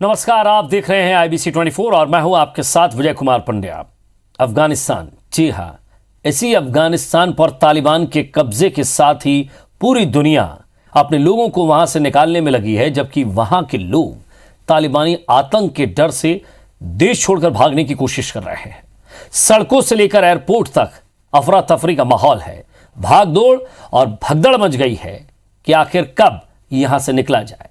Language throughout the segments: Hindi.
नमस्कार, आप देख रहे हैं IBC 24 और मैं हूं आपके साथ विजय कुमार पंड्या। अफगानिस्तान, जी हां, इसी अफगानिस्तान पर तालिबान के कब्जे के साथ ही पूरी दुनिया अपने लोगों को वहां से निकालने में लगी है, जबकि वहां के लोग तालिबानी आतंक के डर से देश छोड़कर भागने की कोशिश कर रहे हैं। सड़कों से लेकर एयरपोर्ट तक अफरा तफरी का माहौल है। भागदौड़ और भगदड़ मच गई है कि आखिर कब यहां से निकला जाए।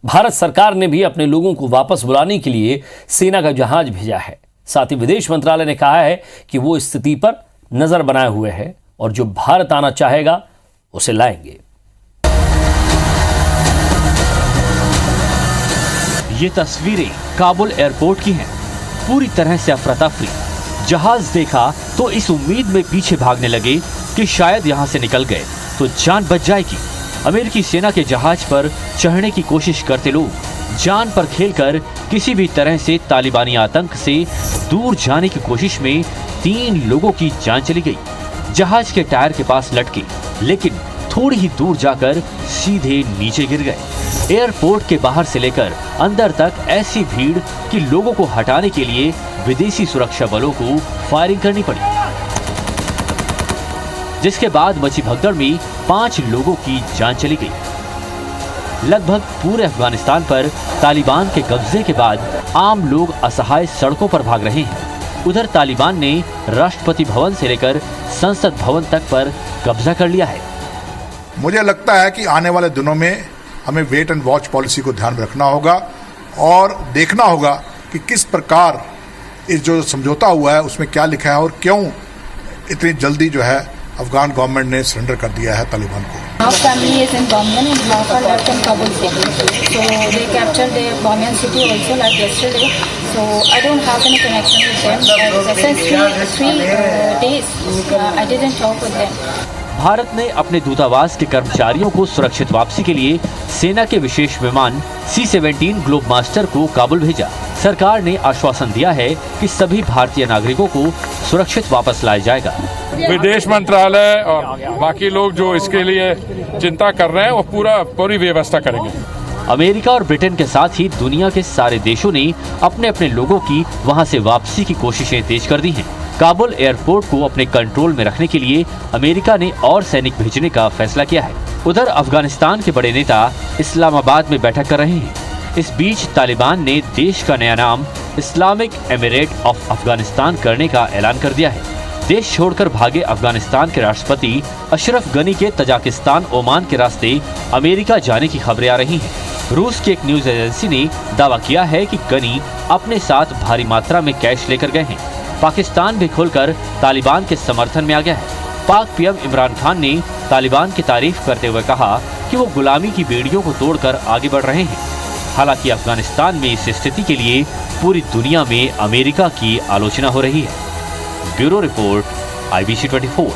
भारत सरकार ने भी अपने लोगों को वापस बुलाने के लिए सेना का जहाज भेजा है। साथ ही विदेश मंत्रालय ने कहा है कि वो स्थिति पर नजर बनाए हुए है और जो भारत आना चाहेगा उसे लाएंगे। ये तस्वीरें काबुल एयरपोर्ट की हैं। पूरी तरह से अफरा तफरी। जहाज देखा तो इस उम्मीद में पीछे भागने लगे कि शायद यहां से निकल गए तो जान बच जाएगी। अमेरिकी सेना के जहाज पर चढ़ने की कोशिश करते लोग जान पर खेलकर किसी भी तरह से तालिबानी आतंक से दूर जाने की कोशिश में 3 लोगों की जान चली गई। जहाज के टायर के पास लटके, लेकिन थोड़ी ही दूर जाकर सीधे नीचे गिर गए। एयरपोर्ट के बाहर से लेकर अंदर तक ऐसी भीड़ कि लोगों को हटाने के लिए विदेशी सुरक्षा बलों को फायरिंग करनी पड़ी, जिसके बाद मची भगदड़ में 5 लोगों की जान चली गई। लगभग पूरे अफगानिस्तान पर तालिबान के कब्जे के बाद आम लोग असहाय सड़कों पर भाग रहे हैं। उधर तालिबान ने राष्ट्रपति भवन से लेकर संसद भवन तक पर कब्जा कर लिया है। मुझे लगता है कि आने वाले दिनों में हमें वेट एंड वॉच पॉलिसी को ध्यान में रखना होगा और देखना होगा कि किस प्रकार इस जो समझौता हुआ है उसमें क्या लिखा है और क्यों इतनी जल्दी जो है अफगान गवर्नमेंट ने सरेंडर कर दिया है तालिबान को। Our family is in Bamiyan and Dhaka left in Kabul city. So they captured the Bamiyan city also like yesterday. So I don't have any connection with them. Since three days I didn't talk with them. Bharat ने अपने दूतावास के कर्मचारियों को सुरक्षित वापसी के लिए सेना के विशेष विमान C-17 ग्लोब मास्टर को काबुल भेजा। सरकार ने आश्वासन दिया है कि सभी भारतीय नागरिकों को सुरक्षित वापस लाया जाएगा। विदेश मंत्रालय और बाकी लोग जो इसके लिए चिंता कर रहे हैं वो पूरी व्यवस्था करेंगे। अमेरिका और ब्रिटेन के साथ ही दुनिया के सारे देशों ने अपने अपने लोगों की वहां से वापसी की कोशिशें तेज कर दी हैं। काबुल एयरपोर्ट को अपने कंट्रोल में रखने के लिए अमेरिका ने और सैनिक भेजने का फैसला किया है। उधर अफगानिस्तान के बड़े नेता इस्लामाबाद में बैठक कर रहे हैं। इस बीच तालिबान ने देश का नया नाम इस्लामिक एमिरेट ऑफ अफगानिस्तान करने का ऐलान कर दिया है। देश छोड़कर भागे अफगानिस्तान के राष्ट्रपति अशरफ गनी के तजाकिस्तान, ओमान के रास्ते अमेरिका जाने की खबरें आ रही हैं। रूस की एक न्यूज एजेंसी ने दावा किया है कि गनी अपने साथ भारी मात्रा में कैश लेकर गए हैं। पाकिस्तान भी खुलकर तालिबान के समर्थन में आ गया है। पाक पीएम इमरान खान ने तालिबान की तारीफ करते हुए कहा कि वो गुलामी की बेड़ियों को तोड़कर आगे बढ़ रहे हैं। हालांकि अफगानिस्तान में इस स्थिति के लिए पूरी दुनिया में अमेरिका की आलोचना हो रही है। Bureau report, IBC 24।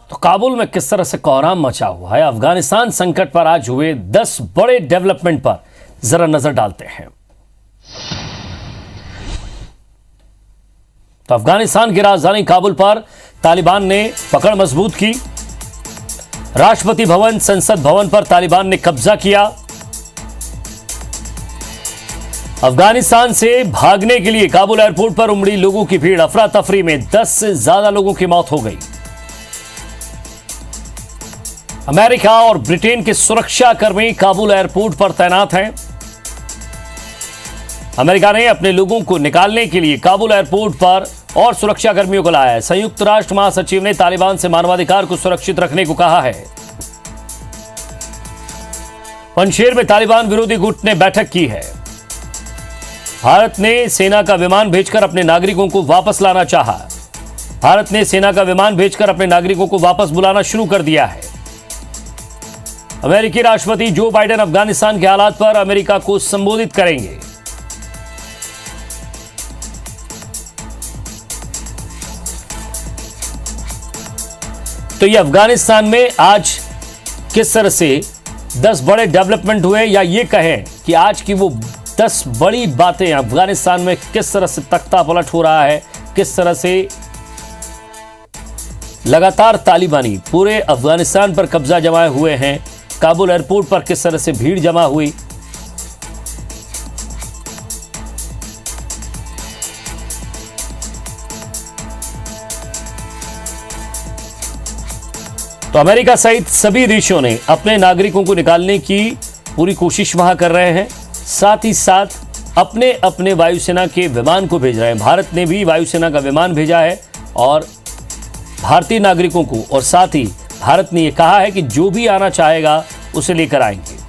तो काबुल में किस तरह से कोहराम मचा हुआ है। अफगानिस्तान संकट पर आज हुए 10 बड़े डेवलपमेंट पर जरा नजर डालते हैं। तो अफगानिस्तान की राजधानी काबुल पर तालिबान ने पकड़ मजबूत की। राष्ट्रपति भवन, संसद भवन पर तालिबान ने कब्जा किया। अफगानिस्तान से भागने के लिए काबुल एयरपोर्ट पर उमड़ी लोगों की भीड़। अफरा तफरी में 10 से ज्यादा लोगों की मौत हो गई। अमेरिका और ब्रिटेन के सुरक्षा कर्मी काबुल एयरपोर्ट पर तैनात हैं। अमेरिका ने अपने लोगों को निकालने के लिए काबुल एयरपोर्ट पर और सुरक्षा कर्मियों को लाया है। संयुक्त राष्ट्र महासचिव ने तालिबान से मानवाधिकार को सुरक्षित रखने को कहा है। पंजशेर में तालिबान विरोधी गुट ने बैठक की है। भारत ने सेना का विमान भेजकर अपने नागरिकों को वापस लाना चाहा। भारत ने सेना का विमान भेजकर अपने नागरिकों को वापस बुलाना शुरू कर दिया है। अमेरिकी राष्ट्रपति जो बाइडेन अफगानिस्तान के हालात पर अमेरिका को संबोधित करेंगे। तो ये अफगानिस्तान में आज किस तरह से 10 बड़े डेवलपमेंट हुए, या ये कहें कि आज की वो 10 बड़ी बातें अफगानिस्तान में किस तरह से तख्ता पलट हो रहा है, किस तरह से लगातार तालिबानी पूरे अफगानिस्तान पर कब्जा जमाए हुए हैं। काबुल एयरपोर्ट पर किस तरह से भीड़ जमा हुई। तो अमेरिका सहित सभी देशों ने अपने नागरिकों को निकालने की पूरी कोशिश वहां कर रहे हैं, साथ ही साथ अपने अपने वायुसेना के विमान को भेज रहे हैं। भारत ने भी वायुसेना का विमान भेजा है और भारतीय नागरिकों को, और साथ ही भारत ने यह कहा है कि जो भी आना चाहेगा उसे लेकर आएंगे।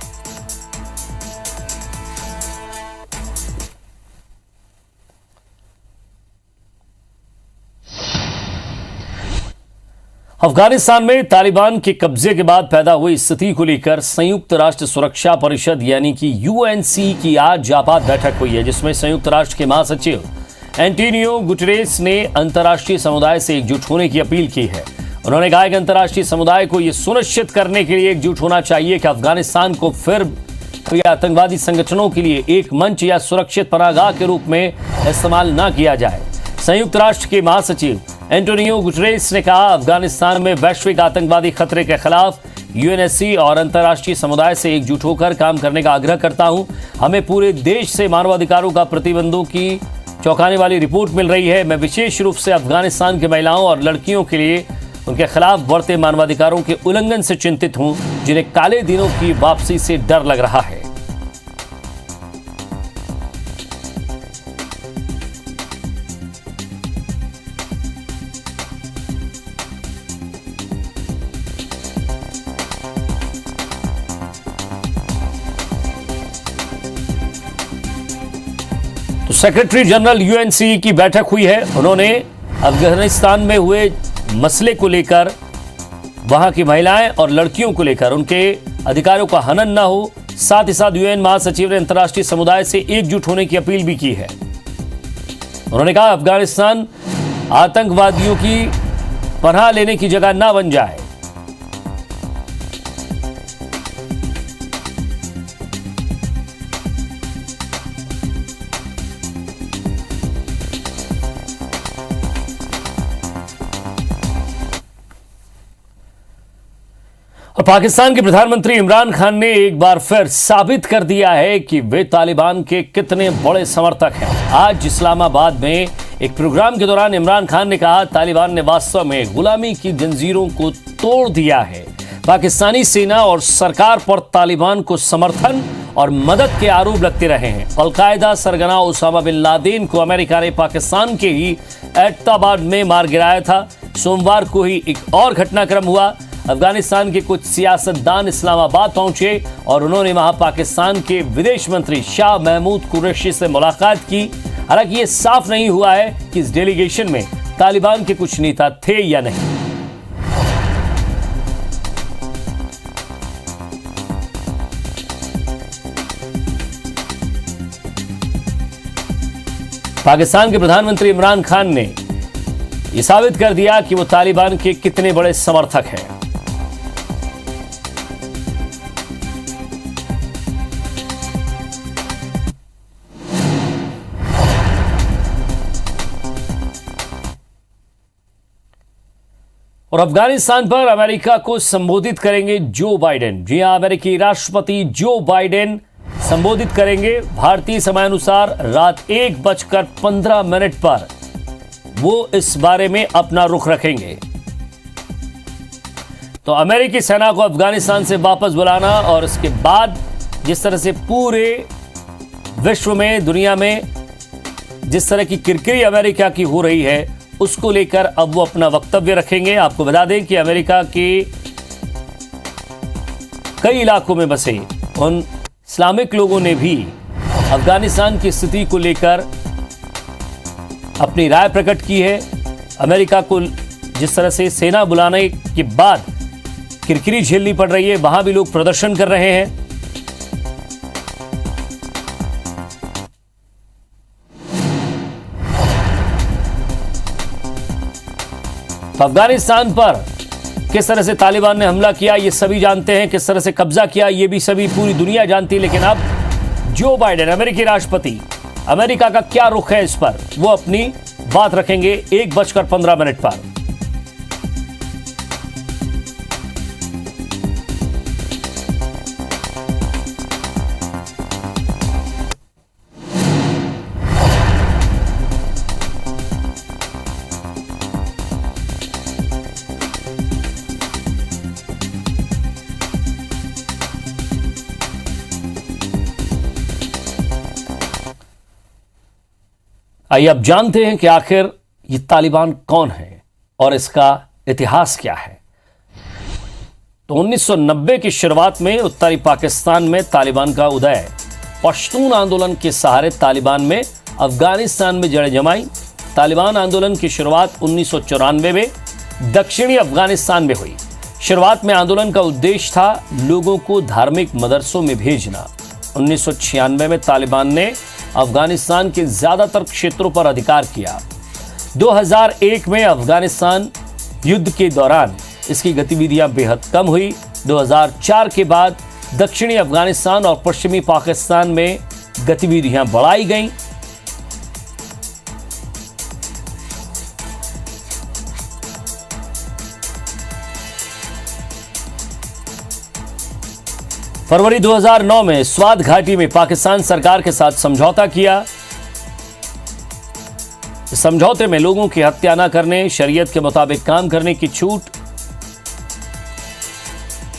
अफगानिस्तान में तालिबान के कब्जे के बाद पैदा हुई स्थिति को लेकर संयुक्त राष्ट्र सुरक्षा परिषद यानी कि यूएनसी की आज आपात बैठक हुई है, जिसमें संयुक्त राष्ट्र के महासचिव एंटोनियो गुटेरेस ने अंतर्राष्ट्रीय समुदाय से एकजुट होने की अपील की है। उन्होंने कहा कि अंतर्राष्ट्रीय समुदाय को यह सुनिश्चित करने के लिए एकजुट होना चाहिए कि अफगानिस्तान को फिर आतंकवादी संगठनों के लिए एक मंच या सुरक्षित पनाहगाह के रूप में इस्तेमाल न किया जाए। संयुक्त राष्ट्र के महासचिव एंटोनियो गुटेरेस ने कहा, अफगानिस्तान में वैश्विक आतंकवादी खतरे के खिलाफ यूएनएससी और अंतर्राष्ट्रीय समुदाय से एकजुट होकर काम करने का आग्रह करता हूं। हमें पूरे देश से मानवाधिकारों का प्रतिबंधों की चौंकाने वाली रिपोर्ट मिल रही है। मैं विशेष रूप से अफगानिस्तान के महिलाओं और लड़कियों के लिए उनके खिलाफ बढ़ते मानवाधिकारों के उल्लंघन से चिंतित हूं, जिन्हें काले दिनों की वापसी से डर लग रहा है। तो सेक्रेटरी जनरल यूएनसी की बैठक हुई है। उन्होंने अफगानिस्तान में हुए मसले को लेकर, वहां की महिलाएं और लड़कियों को लेकर उनके अधिकारों का हनन न हो, साथ ही साथ यूएन महासचिव ने अंतर्राष्ट्रीय समुदाय से एकजुट होने की अपील भी की है। उन्होंने कहा, अफगानिस्तान आतंकवादियों की पनाह लेने की जगह ना बन जाए। और पाकिस्तान के प्रधानमंत्री इमरान खान ने एक बार फिर साबित कर दिया है कि वे तालिबान के कितने बड़े समर्थक हैं। आज इस्लामाबाद में एक प्रोग्राम के दौरान इमरान खान ने कहा, तालिबान ने वास्तव में गुलामी की जंजीरों को तोड़ दिया है। पाकिस्तानी सेना और सरकार पर तालिबान को समर्थन और मदद के आरोप लगते रहे हैं। अलकायदा सरगना उसामा बिन लादेन को अमेरिका ने पाकिस्तान के ही एबटाबाद में मार गिराया था। सोमवार को ही एक और घटनाक्रम हुआ। अफगानिस्तान के कुछ सियासतदान इस्लामाबाद पहुंचे और उन्होंने वहां पाकिस्तान के विदेश मंत्री शाह महमूद कुरैशी से मुलाकात की। हालांकि यह साफ नहीं हुआ है कि इस डेलीगेशन में तालिबान के कुछ नेता थे या नहीं। पाकिस्तान के प्रधानमंत्री इमरान खान ने यह साबित कर दिया कि वो तालिबान के कितने बड़े समर्थक हैं। और अफगानिस्तान पर अमेरिका को संबोधित करेंगे जो बाइडेन। जी हां, अमेरिकी राष्ट्रपति जो बाइडेन संबोधित करेंगे। भारतीय समयानुसार रात 1:15 पर वो इस बारे में अपना रुख रखेंगे। तो अमेरिकी सेना को अफगानिस्तान से वापस बुलाना और इसके बाद जिस तरह से पूरे विश्व में, दुनिया में जिस तरह की किरकिरी अमेरिका की हो रही है, उसको लेकर अब वो अपना वक्तव्य रखेंगे। आपको बता दें कि अमेरिका के कई इलाकों में बसे उन इस्लामिक लोगों ने भी अफगानिस्तान की स्थिति को लेकर अपनी राय प्रकट की है। अमेरिका को जिस तरह से सेना बुलाने के बाद किरकिरी झेलनी पड़ रही है, वहां भी लोग प्रदर्शन कर रहे हैं। तो अफगानिस्तान पर किस तरह से तालिबान ने हमला किया ये सभी जानते हैं, किस तरह से कब्जा किया ये भी सभी पूरी दुनिया जानती है। लेकिन अब जो बाइडेन अमेरिकी राष्ट्रपति, अमेरिका का क्या रुख है इस पर वो अपनी बात रखेंगे 1:15 पर। आइए अब जानते हैं कि आखिर ये तालिबान कौन है और इसका इतिहास क्या है। तो 1990 की शुरुआत में उत्तरी पाकिस्तान में तालिबान का उदय, पश्तून आंदोलन के सहारे तालिबान में अफगानिस्तान में जड़ जमाई। तालिबान आंदोलन की शुरुआत 1994 में दक्षिणी अफगानिस्तान में हुई। शुरुआत में आंदोलन का उद्देश्य था लोगों को धार्मिक मदरसों में भेजना। 1996 में तालिबान ने अफगानिस्तान के ज्यादातर क्षेत्रों पर अधिकार किया। 2001 में अफगानिस्तान युद्ध के दौरान इसकी गतिविधियां बेहद कम हुई। 2004 के बाद दक्षिणी अफगानिस्तान और पश्चिमी पाकिस्तान में गतिविधियां बढ़ाई गईं। फरवरी 2009 में स्वात घाटी में पाकिस्तान सरकार के साथ समझौता किया। इस समझौते में लोगों की हत्या न करने, शरीयत के मुताबिक काम करने की छूट,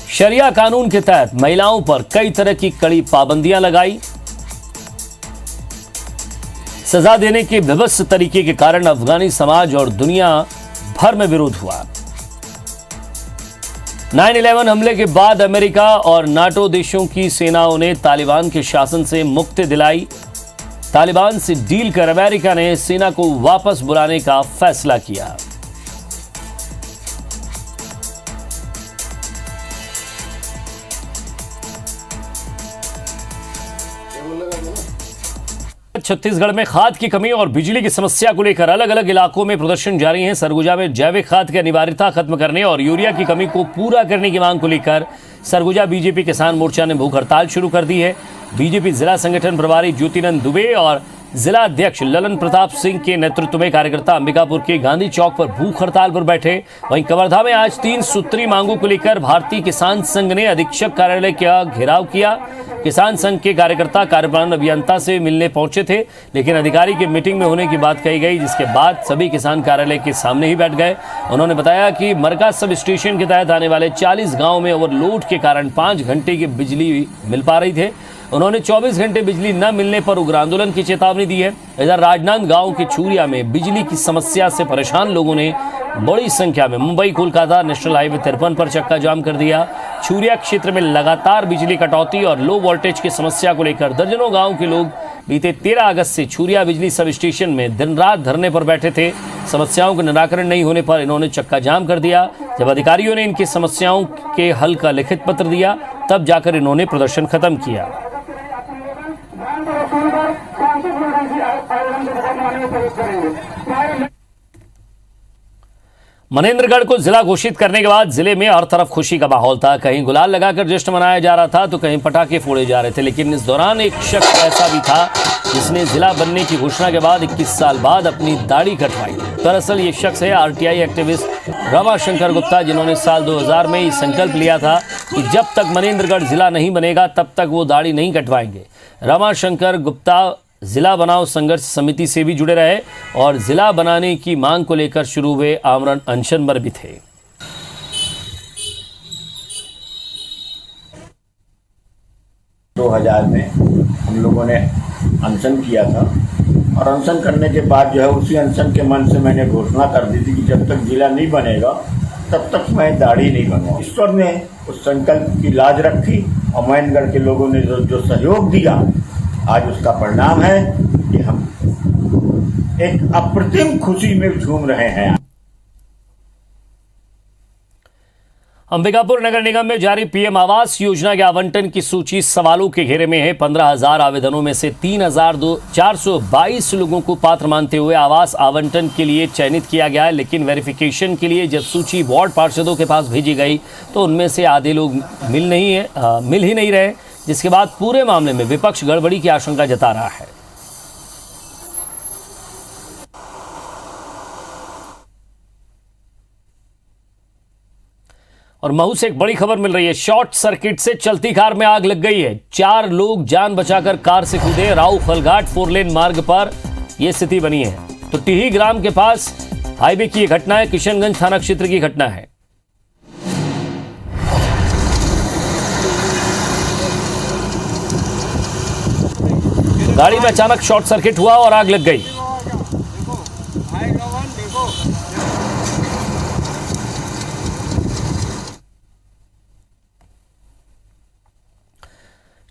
शरिया कानून के तहत महिलाओं पर कई तरह की कड़ी पाबंदियां लगाई। सजा देने के विभत्स तरीके के कारण अफगानी समाज और दुनिया भर में विरोध हुआ। 9/11 हमले के बाद अमेरिका और नाटो देशों की सेनाओं ने तालिबान के शासन से मुक्ति दिलाई। तालिबान से डील कर अमेरिका ने सेना को वापस बुलाने का फैसला किया। छत्तीसगढ़ में खाद की कमी और बिजली की समस्या को लेकर अलग अलग इलाकों में प्रदर्शन जारी है। सरगुजा में जैविक खाद की अनिवार्यता खत्म करने और यूरिया की कमी को पूरा करने की मांग को लेकर सरगुजा बीजेपी किसान मोर्चा ने भूख हड़ताल शुरू कर दी है। बीजेपी जिला संगठन प्रभारी ज्योतिनंद दुबे और जिला अध्यक्ष ललन प्रताप सिंह के नेतृत्व में कार्यकर्ता अंबिकापुर के गांधी चौक पर भूख हड़ताल पर बैठे। वहीं कवर्धा में आज 3 सूत्री मांगों को लेकर भारतीय किसान संघ ने अधीक्षक कार्यालय का घेराव किया। किसान संघ के कार्यकर्ता कार्यपालन अभियंता से मिलने पहुंचे थे, लेकिन अधिकारी की मीटिंग में होने की बात कही गई, जिसके बाद सभी किसान कार्यालय के सामने ही बैठ गए। उन्होंने बताया कि मरका सब स्टेशन के तहत आने वाले 40 गाँव में ओवरलोड के कारण 5 घंटे की बिजली मिल पा रही थे। उन्होंने 24 घंटे बिजली न मिलने पर उग्र आंदोलन की चेतावनी दी है। इधर राजनांदगांव के चूरिया में बिजली की समस्या से परेशान लोगों ने बड़ी संख्या में मुंबई कोलकाता नेशनल हाईवे 53 पर चक्का जाम कर दिया। चूरिया क्षेत्र में लगातार बिजली कटौती और लो वोल्टेज की समस्या को लेकर दर्जनों गांव के लोग बीते 13 अगस्त से चूरिया बिजली सब स्टेशन में दिन रात धरने पर बैठे थे। समस्याओं का निराकरण नहीं होने पर इन्होंने चक्का जाम कर दिया। जब अधिकारियों ने इनकी समस्याओं के हल का लिखित पत्र दिया, तब जाकर इन्होंने प्रदर्शन खत्म किया। मनेंद्रगढ़ को जिला घोषित करने के बाद जिले में हर तरफ खुशी का माहौल था। कहीं गुलाल लगाकर जश्न मनाया जा रहा था तो कहीं पटाखे फोड़े जा रहे थे। लेकिन इस दौरान एक शख्स ऐसा भी था जिसने जिला बनने की घोषणा के बाद 21 साल बाद अपनी दाढ़ी कटवाई। दरअसल ये शख्स है आरटीआई एक्टिविस्ट रमाशंकर गुप्ता, जिन्होंने साल 2000 में ये संकल्प लिया था कि जब तक मनेंद्रगढ़ जिला नहीं बनेगा तब तक वो दाढ़ी नहीं कटवाएंगे। रमाशंकर गुप्ता जिला बनाओ संघर्ष समिति से भी जुड़े रहे और जिला बनाने की मांग को लेकर शुरू हुए आमरण अनशन पर भी थे। 2000 में हम लोगों ने अनशन किया था और अनशन करने के बाद जो है उसी अनशन के मन से मैंने घोषणा कर दी थी कि जब तक जिला नहीं बनेगा तब तक मैं दाढ़ी नहीं बनूंगा। ईश्वर ने उस संकल्प की लाज रखी और मनेंद्रगढ़ के लोगों ने जो सहयोग दिया, आज उसका परिणाम है कि हम एक अप्रतिम खुशी में झूम रहे हैं। अंबिकापुर नगर निगम में जारी पीएम आवास योजना के आवंटन की सूची सवालों के घेरे में है। 15,000 आवेदनों में से 3,422 लोगों को पात्र मानते हुए आवास आवंटन के लिए चयनित किया गया है। लेकिन वेरिफिकेशन के लिए जब सूची वार्ड पार्षदों के पास भेजी गई तो उनमें से आधे लोग मिल ही नहीं रहे, जिसके बाद पूरे मामले में विपक्ष गड़बड़ी की आशंका जता रहा है। और महू से एक बड़ी खबर मिल रही है। शॉर्ट सर्किट से चलती कार में आग लग गई है। 4 लोग जान बचाकर कार से कूदे। राऊ फलघाट 4 लेन मार्ग पर यह स्थिति बनी है। तो टिही ग्राम के पास हाईवे की यह घटना है। किशनगंज थाना क्षेत्र की घटना है। गाड़ी में अचानक शॉर्ट सर्किट हुआ और आग लग गई।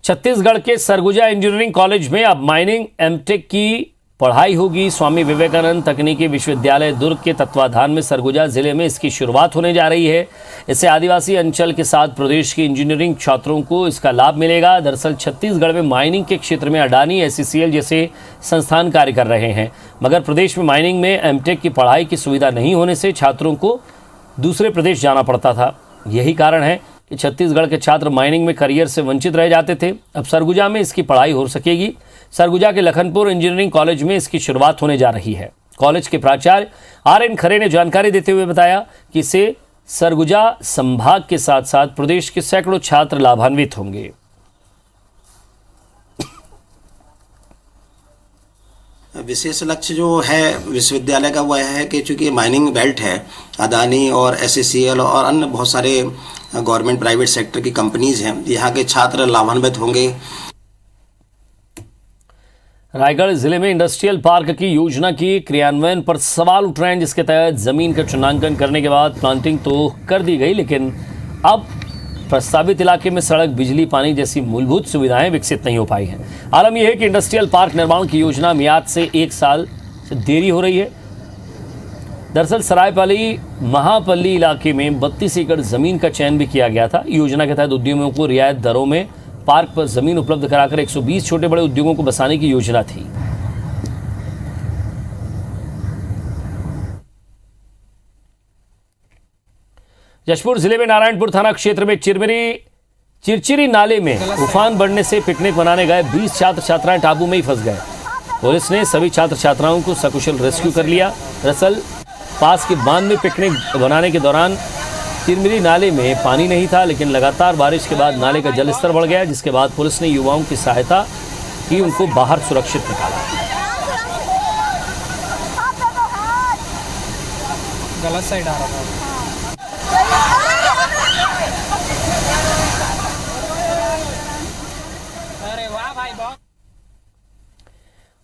छत्तीसगढ़ के सरगुजा इंजीनियरिंग कॉलेज में अब माइनिंग एमटेक की पढ़ाई होगी। स्वामी विवेकानंद तकनीकी विश्वविद्यालय दुर्ग के तत्वाधान में सरगुजा जिले में इसकी शुरुआत होने जा रही है। इससे आदिवासी अंचल के साथ प्रदेश के इंजीनियरिंग छात्रों को इसका लाभ मिलेगा। दरअसल छत्तीसगढ़ में माइनिंग के क्षेत्र में अडानी, SCCL जैसे संस्थान कार्य कर रहे हैं, मगर प्रदेश में माइनिंग में एमटेक की पढ़ाई की सुविधा नहीं होने से छात्रों को दूसरे प्रदेश जाना पड़ता था। यही कारण है कि छत्तीसगढ़ के छात्र माइनिंग में करियर से वंचित रह जाते थे। अब सरगुजा में इसकी पढ़ाई हो सकेगी। सरगुजा के लखनपुर इंजीनियरिंग कॉलेज में इसकी शुरुआत होने जा रही है। कॉलेज के प्राचार्य RN खरे ने जानकारी देते हुए बताया कि इससे सरगुजा संभाग के साथ साथ प्रदेश के सैकड़ों छात्र लाभान्वित होंगे। विशेष लक्ष्य जो है विश्वविद्यालय का वह है कि चूंकि माइनिंग बेल्ट है, अदानी और SCCL और अन्य बहुत सारे गवर्नमेंट प्राइवेट सेक्टर की कंपनीज हैं, यहाँ के छात्र लाभान्वित होंगे। रायगढ़ जिले में इंडस्ट्रियल पार्क की योजना की क्रियान्वयन पर सवाल उठ रहे हैं, जिसके तहत जमीन का चिन्हांकन करने के बाद प्लांटिंग तो कर दी गई, लेकिन अब प्रस्तावित इलाके में सड़क, बिजली, पानी जैसी मूलभूत सुविधाएं विकसित नहीं हो पाई हैं। आलम यह है कि इंडस्ट्रियल पार्क निर्माण की योजना मियाद से 1 साल से देरी हो रही है। दरअसल सरायपाली महापल्ली इलाके में 32 एकड़ जमीन का चयन भी किया गया था। योजना के तहत उद्यमियों को रियायत दरों में पार्क पर जमीन उपलब्ध कराकर 120 छोटे बड़े उद्योगों को बसाने की योजना थी। जशपुर जिले में नारायणपुर थाना क्षेत्र में चिरचिरी नाले में उफान बढ़ने से पिकनिक मनाने गए 20 छात्र छात्राएं टापू में ही फंस गए। पुलिस ने सभी छात्र छात्राओं को सकुशल रेस्क्यू कर लिया। दरअसल पास के बांध में पिकनिक बनाने के दौरान चिरमिरी नाले में पानी नहीं था, लेकिन लगातार बारिश के बाद नाले का जलस्तर बढ़ गया, जिसके बाद पुलिस ने युवाओं की सहायता की, उनको बाहर सुरक्षित निकाला। गलत साइड आ रहा था। अरे वाह भाई बहुत।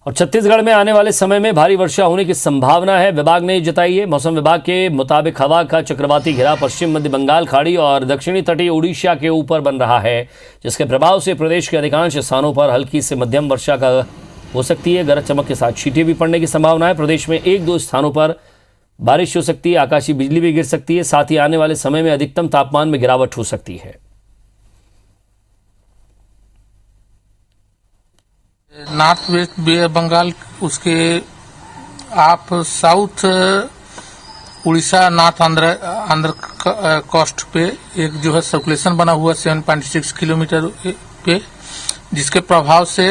और छत्तीसगढ़ में आने वाले समय में भारी वर्षा होने की संभावना है, विभाग ने जताई है। मौसम विभाग के मुताबिक हवा का चक्रवाती घेरा पश्चिम मध्य बंगाल खाड़ी और दक्षिणी तटीय उड़ीसा के ऊपर बन रहा है, जिसके प्रभाव से प्रदेश के अधिकांश स्थानों पर हल्की से मध्यम वर्षा का हो सकती है। गरज चमक के साथ छींटे भी पड़ने की संभावना है। प्रदेश में 1-2 स्थानों पर बारिश हो सकती है, आकाशीय बिजली भी गिर सकती है। साथ ही आने वाले समय में अधिकतम तापमान में गिरावट हो सकती है। नॉर्थ वेस्ट बंगाल, उसके आप south Orissa, north Andhra coast पे एक जो है सर्कुलेशन बना हुआ 7.6 किलोमीटर पे, जिसके प्रभाव से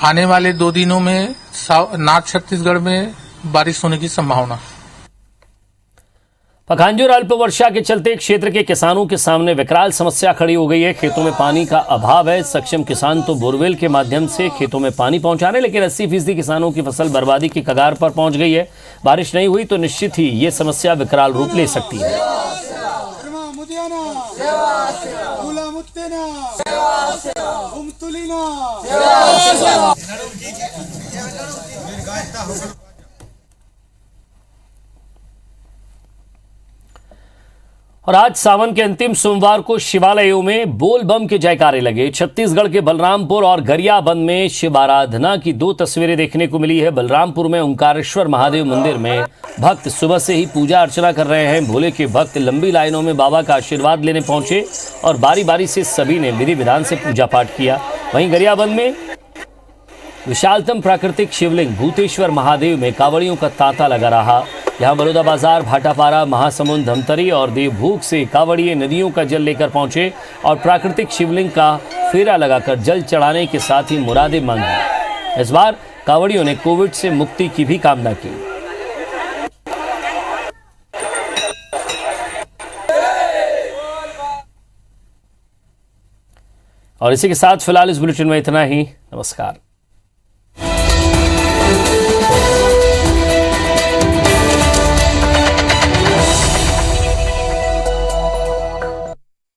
आने वाले 2 दिनों में नॉर्थ छत्तीसगढ़ में बारिश होने की संभावना। पखांजूर अल्प वर्षा के चलते क्षेत्र के किसानों के सामने विकराल समस्या खड़ी हो गई है। खेतों में पानी का अभाव है। सक्षम किसान तो बोरवेल के माध्यम से खेतों में पानी पहुंचा रहे, लेकिन 80% किसानों की फसल बर्बादी की कगार पर पहुंच गई है। बारिश नहीं हुई तो निश्चित ही ये समस्या विकराल रूप ले सकती है। और आज सावन के अंतिम सोमवार को शिवालयों में बोल बम के जयकारे लगे। छत्तीसगढ़ के बलरामपुर और गरियाबंद में शिव आराधना की 2 तस्वीरें देखने को मिली है। बलरामपुर में ओंकारेश्वर महादेव मंदिर में भक्त सुबह से ही पूजा अर्चना कर रहे हैं। भोले के भक्त लंबी लाइनों में बाबा का आशीर्वाद लेने पहुंचे और बारी बारी से सभी ने विधि विधान से पूजा पाठ किया। वहीं गरियाबंद में विशालतम प्राकृतिक शिवलिंग भूतेश्वर महादेव में कांवड़ियों का तांता लगा रहा। यहाँ बलौदाबाजार, भाटापारा, महासमुंद, धमतरी और देवभूख से कांवड़िए नदियों का जल लेकर पहुंचे और प्राकृतिक शिवलिंग का फेरा लगाकर जल चढ़ाने के साथ ही मुरादें मांगी। इस बार कांवड़ियों ने कोविड से मुक्ति की भी कामना की। और इसी के साथ फिलहाल इस बुलेटिन में इतना ही। नमस्कार।